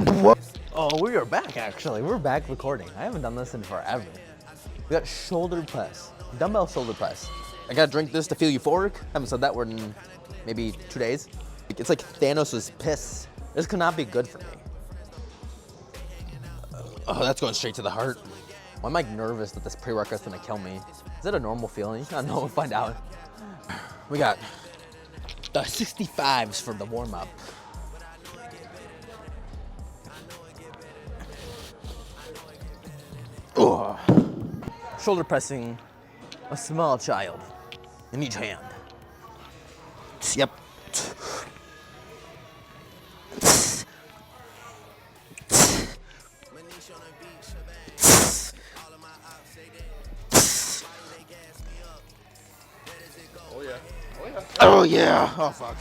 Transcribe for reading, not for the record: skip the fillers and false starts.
What? Oh, we are back actually. We're back recording. I haven't done this in forever. We got shoulder press, dumbbell shoulder press. I gotta drink this to feel euphoric. Haven't said that word in maybe 2 days. It's like Thanos' piss. This could not be good for me. Oh, that's going straight to the heart. Why am I nervous that this pre-workout's gonna kill me? Is that a normal feeling? I don't know, we'll find out. We got the 65s for the warm-up. Ugh. Shoulder pressing a small child in each hand. Yep. Oh yeah. Oh yeah. Oh fuck.